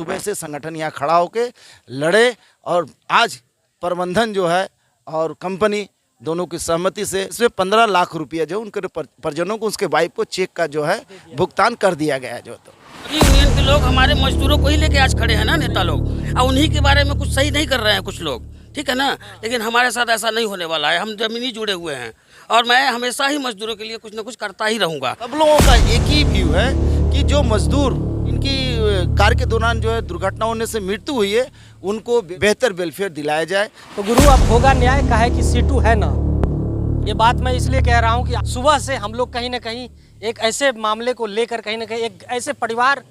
सुबह से संगठन यहाँ खड़ा होके लड़े और आज प्रबंधन जो है और कंपनी दोनों की सहमति से इसमें 15 लाख रुपया जो उनके परिजनों को, उसके वाइफ को चेक का जो है भुगतान कर दिया गया है। जो तो यूनियन के लोग हमारे मजदूरों को ही लेके आज खड़े हैं ना, नेता लोग, और उन्हीं के बारे में कुछ सही नहीं कर रहे हैं कुछ लोग, ठीक है ना। लेकिन हमारे साथ ऐसा नहीं होने वाला है, हम जमीनी जुड़े हुए हैं और मैं हमेशा ही मजदूरों के लिए कुछ ना कुछ करता ही रहूँगा। सब लोगों का एक ही व्यू है कि जो मजदूर इनकी कार्य के दौरान जो है दुर्घटना होने से मृत्यु हुई है, उनको बेहतर वेलफेयर दिलाया जाए। तो गुरु अब होगा न्याय, काहे कि सीटू है ना। ये बात मैं इसलिए कह रहा हूँ कि सुबह से हम लोग कहीं ना कहीं एक ऐसे मामले को लेकर कहीं ना कहीं एक ऐसे परिवार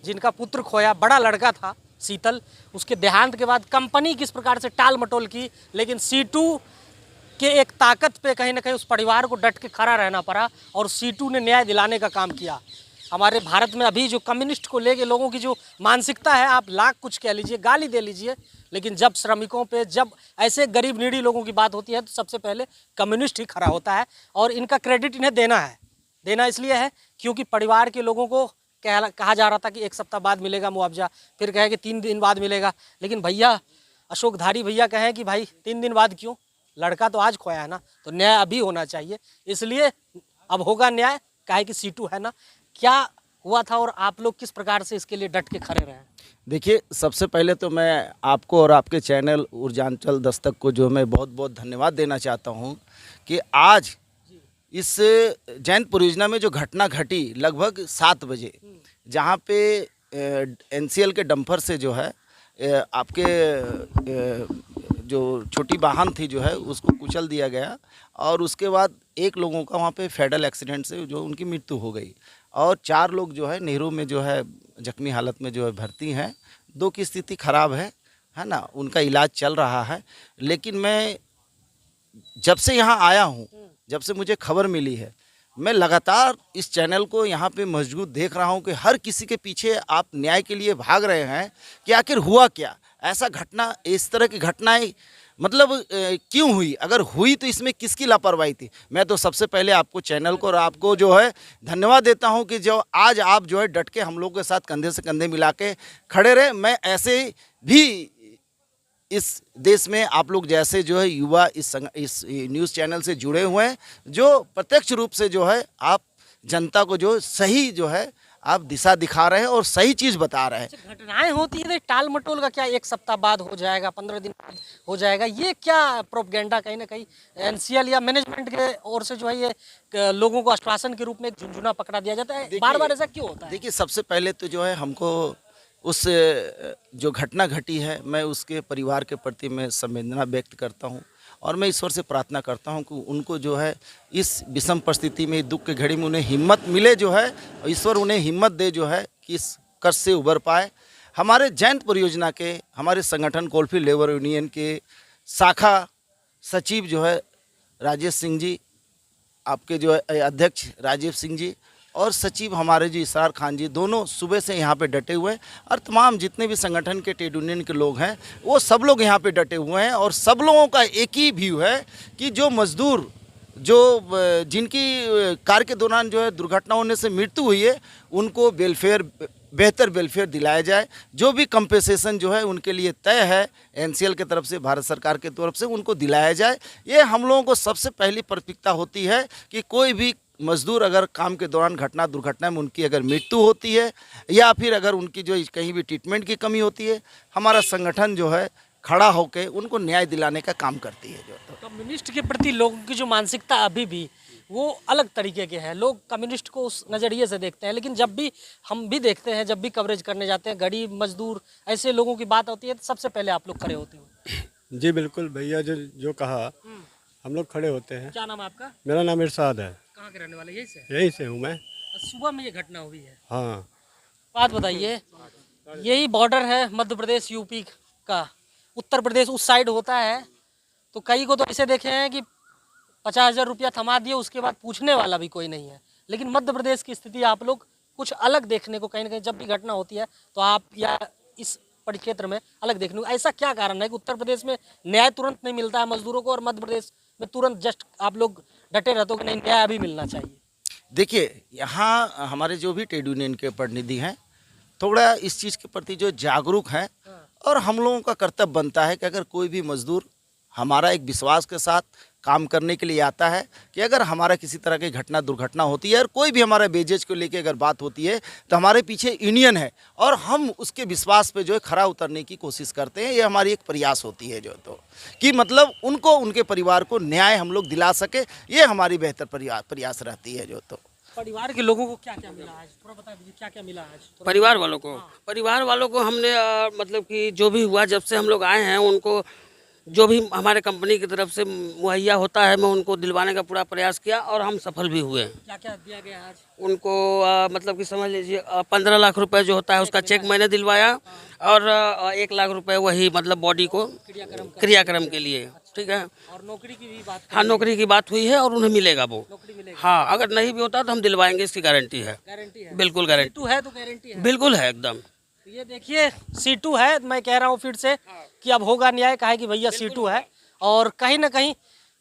जिनका पुत्र खोया, बड़ा लड़का था शीतल, उसके देहांत के बाद कंपनी किस प्रकार से टाल मटोल की, लेकिन सीटू के एक ताकत पे कहीं ना कहीं उस परिवार को डट के खड़ा रहना पड़ा और सीटू ने न्याय दिलाने का काम किया। हमारे भारत में अभी जो कम्युनिस्ट को लेके लोगों की जो मानसिकता है, आप लाख कुछ कह लीजिए, गाली दे लीजिए, लेकिन जब श्रमिकों पे, जब ऐसे गरीब नीडी लोगों की बात होती है तो सबसे पहले कम्युनिस्ट ही खड़ा होता है। और इनका क्रेडिट इन्हें देना है। देना इसलिए है क्योंकि परिवार के लोगों को कहा जा रहा था कि 1 सप्ताह बाद मिलेगा मुआवजा, फिर कहे कि 3 दिन बाद मिलेगा, लेकिन भैया अशोकधारी भैया कहें कि भाई 3 दिन बाद क्यों, लड़का तो आज खोया है ना, तो न्याय अभी होना चाहिए। इसलिए अब होगा न्याय, काहे कि सीटू है ना। क्या हुआ था और आप लोग किस प्रकार से इसके लिए डट के खड़े रहे? देखिए, सबसे पहले तो मैं आपको और आपके चैनल ऊर्जांचल दस्तक को जो मैं बहुत बहुत धन्यवाद देना चाहता हूँ कि आज इस जैन परियोजना में जो घटना घटी लगभग 7 बजे, जहाँ पे एनसीएल के डंपर से जो है आपके जो छोटी वाहन थी जो है उसको कुचल दिया गया और उसके बाद 1 लोगों का वहाँ पे फेडल एक्सीडेंट से जो उनकी मृत्यु हो गई और 4 लोग जो है नेहरू में जो है जख्मी हालत में जो है भर्ती हैं। 2 की स्थिति खराब है ना, उनका इलाज चल रहा है। लेकिन मैं जब से यहाँ आया हूँ, जब से मुझे खबर मिली है, मैं लगातार इस चैनल को यहाँ पे मजबूत देख रहा हूँ कि हर किसी के पीछे आप न्याय के लिए भाग रहे हैं कि आखिर हुआ क्या, ऐसा घटना, इस तरह की घटनाएं मतलब क्यों हुई, अगर हुई तो इसमें किसकी लापरवाही थी। मैं तो सबसे पहले आपको चैनल को और आपको जो है धन्यवाद देता हूं कि जो आज आप जो है डट के हम लोगों के साथ कंधे से कंधे मिला के खड़े रहे। मैं ऐसे भी इस देश में आप लोग जैसे जो है युवा इस न्यूज़ चैनल से जुड़े हुए हैं, जो प्रत्यक्ष रूप से जो है आप जनता को जो सही जो है आप दिशा दिखा रहे हैं और सही चीज़ बता रहे हैं। घटनाएं होती है टाल मटोल का क्या 1 सप्ताह बाद हो जाएगा, 15 दिन बाद हो जाएगा, ये क्या प्रोपगेंडा कहीं ना कहीं एनसीएल या मैनेजमेंट के ओर से जो है ये लोगों को आश्वासन के रूप में एक झुंझुना पकड़ा दिया जाता है, बार बार ऐसा क्यों होता है? देखिए, सबसे पहले तो जो है हमको उस जो घटना घटी है, मैं उसके परिवार के प्रति मैं संवेदना व्यक्त करता हूँ और मैं ईश्वर से प्रार्थना करता हूँ कि उनको जो है इस विषम परिस्थिति में, दुख की घड़ी में उन्हें हिम्मत मिले जो है, ईश्वर उन्हें हिम्मत दे जो है कि इस कष्ट से उबर पाए। हमारे जयंत परियोजना के, हमारे संगठन कोलफील्ड लेबर यूनियन के शाखा सचिव जो है राजेश सिंह जी, आपके जो है अध्यक्ष राजीव सिंह जी और सचिव हमारे जी इसरार खान जी, दोनों सुबह से यहाँ पे डटे हुए हैं और तमाम जितने भी संगठन के ट्रेड यूनियन के लोग हैं वो सब लोग यहाँ पे डटे हुए हैं और सब लोगों का एक ही व्यू है कि जो मजदूर जो जिनकी कार्य के दौरान जो है दुर्घटना होने से मृत्यु हुई है, उनको बेहतर वेलफेयर दिलाया जाए। जो भी कंपेसेशन जो है उनके लिए तय है एनसीएल की तरफ से, भारत सरकार की तरफ से, उनको दिलाया जाए। ये हम लोगों को सबसे पहली प्राथमिकता होती है कि कोई भी मजदूर अगर काम के दौरान दुर्घटना में उनकी अगर मृत्यु होती है या फिर अगर उनकी जो कहीं भी ट्रीटमेंट की कमी होती है, हमारा संगठन जो है खड़ा होकर उनको न्याय दिलाने का काम करती है। जो कम्युनिस्ट के प्रति लोगों की जो मानसिकता अभी भी वो अलग तरीके के हैं, लोग कम्युनिस्ट को उस नज़रिए से देखते हैं। लेकिन जब भी हम भी देखते हैं, जब भी कवरेज करने जाते हैं, गरीब मजदूर ऐसे लोगों की बात होती है तो सबसे पहले आप लोग खड़े होते हो। जी बिल्कुल, भैया जो कहा हम लोग खड़े होते हैं। क्या नाम है आपका? मेरा नाम इरशाद है। कहाँ के रहने वाले? यहीं से हूँ मैं। सुबह में ये घटना हुई है। हाँ, बात बताइए, यही बॉर्डर है मध्य प्रदेश यूपी का, उत्तर प्रदेश उस साइड होता है, तो कई को तो ऐसे देखे हैं कि 50,000 रुपया थमा दिए, उसके बाद पूछने वाला भी कोई नहीं है। लेकिन मध्य प्रदेश की स्थिति आप लोग कुछ अलग देखने को कहीं ना कहीं जब भी घटना होती है तो आप या इस परिक्षेत्र में अलग देखने को, ऐसा क्या कारण है कि उत्तर प्रदेश में न्याय तुरंत नहीं मिलता है मजदूरों को और मध्य प्रदेश में तुरंत जस्ट आप लोग डटे रहते हो कि नहीं न्याय अभी मिलना चाहिए? देखिए, यहाँ हमारे जो भी ट्रेड यूनियन के प्रतिनिधि हैं थोड़ा इस चीज़ के प्रति जो जागरूक हैं, और हम लोगों का कर्तव्य बनता है कि अगर कोई भी मजदूर हमारा एक विश्वास के साथ काम करने के लिए आता है कि अगर हमारा किसी तरह की घटना दुर्घटना होती है और कोई भी हमारा वेजेज को लेके अगर बात होती है तो हमारे पीछे यूनियन है और हम उसके विश्वास पे जो है खरा उतरने की कोशिश करते हैं। ये हमारी एक प्रयास होती है जो तो कि मतलब उनको उनके परिवार को न्याय हम लोग दिला सके, ये हमारी बेहतर प्रयास रहती है जो तो। परिवार के लोगों को क्या क्या मिला आज, थोड़ा बता दीजिए क्या क्या मिला आज। परिवार वालों को हमने मतलब कि जो भी हुआ जब से हम लोग आए हैं उनको जो भी हमारे कंपनी की तरफ से मुहैया होता है मैं उनको दिलवाने का पूरा प्रयास किया और हम सफल भी हुए। क्या क्या दिया गया आज उनको मतलब कि समझ लीजिए 15 लाख रुपए जो होता है उसका चेक मैंने दिलवाया और 1 लाख रुपए वही मतलब बॉडी को क्रियाक्रम के लिए, ठीक है। और नौकरी की भी बात, हाँ नौकरी की बात हुई है और उन्हें मिलेगा वो, नौकरी मिलेगी, हाँ अगर नहीं भी होता तो हम दिलवाएंगे, इसकी गारंटी है, गारंटी है, बिल्कुल गारंटी सीटू है तो गारंटी है, बिल्कुल है एकदम। ये देखिए सीटू है, मैं कह रहा हूँ फिर से कि अब होगा न्याय, कहा है कि भैया सीटू है। और कहीं ना कहीं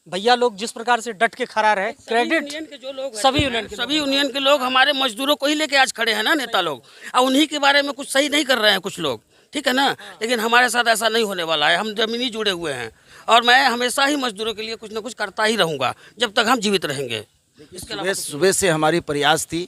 भैया लोग जिस प्रकार से डट के खड़ा रहे, क्रेडिट सभी यूनियन के लोग हमारे मजदूरों को ही लेके आज खड़े हैं ना नेता लोग, और उन्हीं के बारे में कुछ सही नहीं कर रहे हैं कुछ लोग, ठीक है ना। लेकिन हमारे साथ ऐसा नहीं होने वाला है, हम जमीनी जुड़े हुए हैं और मैं हमेशा ही मजदूरों के लिए कुछ ना कुछ करता ही रहूँगा जब तक हम जीवित रहेंगे। सुबह से हमारी प्रयास थी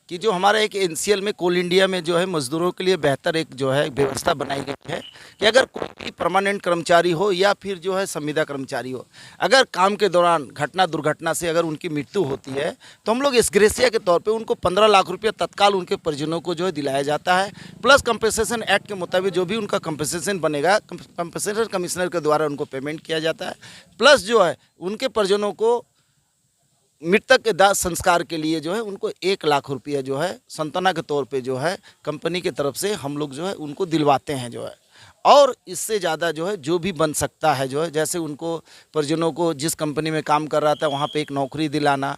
कि जो हमारा एक एनसीएल में कोल इंडिया में जो है मजदूरों के लिए बेहतर एक जो है व्यवस्था बनाई गई है कि अगर कोई भी परमानेंट कर्मचारी हो या फिर जो है संविदा कर्मचारी हो, अगर काम के दौरान घटना दुर्घटना से अगर उनकी मृत्यु होती है तो हम लोग एक्सग्रेसिया के तौर पे उनको 15 लाख रुपये तत्काल उनके परिजनों को जो है दिलाया जाता है। प्लस कंपनसेशन एक्ट के मुताबिक जो भी उनका कंपनसेशन बनेगा कंपनसेशन कमिश्नर के द्वारा उनको पेमेंट किया जाता है। प्लस जो है उनके परिजनों को मृतक के दाह संस्कार के लिए जो है उनको 1 लाख रुपया जो है सांत्वना के तौर पे जो है कंपनी की तरफ से हम लोग जो है उनको दिलवाते हैं जो है। और इससे ज़्यादा जो है जो भी बन सकता है जो है, जैसे उनको परिजनों को जिस कंपनी में काम कर रहा था वहाँ पे एक नौकरी दिलाना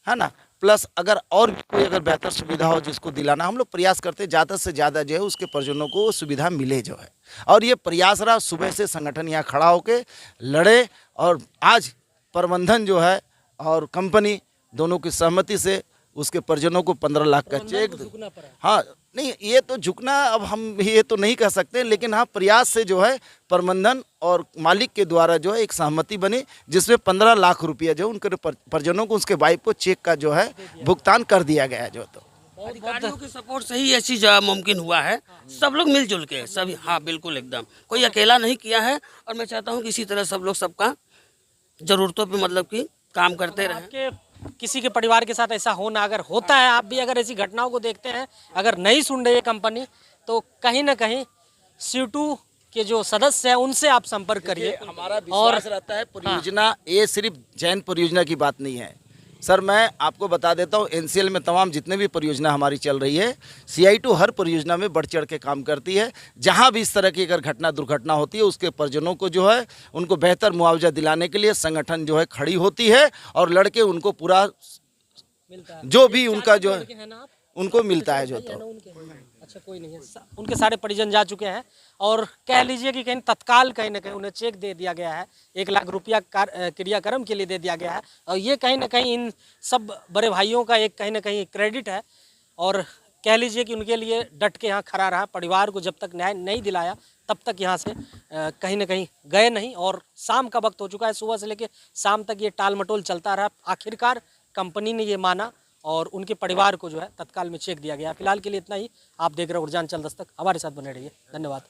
है ना, प्लस अगर और भी कोई अगर बेहतर सुविधा हो जिसको दिलाना, हम लोग प्रयास करते हैं ज़्यादा से ज़्यादा जो है उसके परिजनों को वो सुविधा मिले जो है। और ये प्रयास रहा, सुबह से संगठन यहाँ खड़ा होके लड़े और आज प्रबंधन जो है और कंपनी दोनों की सहमति से उसके परिजनों को 15 लाख का चेक। हाँ नहीं, ये तो झुकना अब हम ये तो नहीं कह सकते, लेकिन हाँ प्रयास से जो है प्रबंधन और मालिक के द्वारा जो है एक सहमति बनी जिसमें 15 लाख रुपया जो उनके परिजनों को उसके वाइफ को चेक का जो है भुगतान कर दिया गया जो। तो अधिकारियों के सपोर्ट से ही ये चीज़ मुमकिन हुआ है, सब लोग मिलजुल के सभी, हाँ बिल्कुल एकदम, कोई अकेला नहीं किया है। और मैं चाहता हूँ कि इसी तरह सब लोग सबका ज़रूरतों पे मतलब कि काम करते रहें। आपके किसी के परिवार के साथ ऐसा होना अगर होता है, आप भी अगर ऐसी घटनाओं को देखते हैं, अगर नहीं सुन रही है कंपनी, तो कहीं ना कहीं सीटू के जो सदस्य हैं उनसे आप संपर्क करिए। हमारा विश्वास रहता है परियोजना ये सिर्फ जैन परियोजना की बात नहीं है सर, मैं आपको बता देता हूँ एनसीएल में तमाम जितने भी परियोजना हमारी चल रही है, CI2 हर परियोजना में बढ़ चढ़ के काम करती है। जहाँ भी इस तरह की अगर घटना दुर्घटना होती है उसके परिजनों को जो है उनको बेहतर मुआवजा दिलाने के लिए संगठन जो है खड़ी होती है और लड़के उनको पूरा जो भी उनका जो है उनको मिलता है जो। तो अच्छा कोई नहीं है, उनके सारे परिजन जा चुके हैं और कह लीजिए कि कहीं तत्काल कहीं ना कहीं उन्हें चेक दे दिया गया है, 1 लाख रुपया क्रियाक्रम के लिए दे दिया गया है। और ये कहीं ना कहीं इन सब बड़े भाइयों का एक कहीं ना कहीं क्रेडिट है। और कह लीजिए कि उनके लिए डट के यहाँ खड़ा रहा, परिवार को जब तक न्याय नहीं दिलाया तब तक यहाँ से कहीं ना कहीं गए नहीं। और शाम का वक्त हो चुका है, सुबह से लेकर शाम तक ये टाल मटोल चलता रहा। आखिरकार कंपनी ने ये माना और उनके परिवार को जो है तत्काल में चेक दिया गया। फिलहाल के लिए इतना ही। आप देख रहे हो ऊर्जांचल दस्तक, हमारे साथ बने रहिए। धन्यवाद।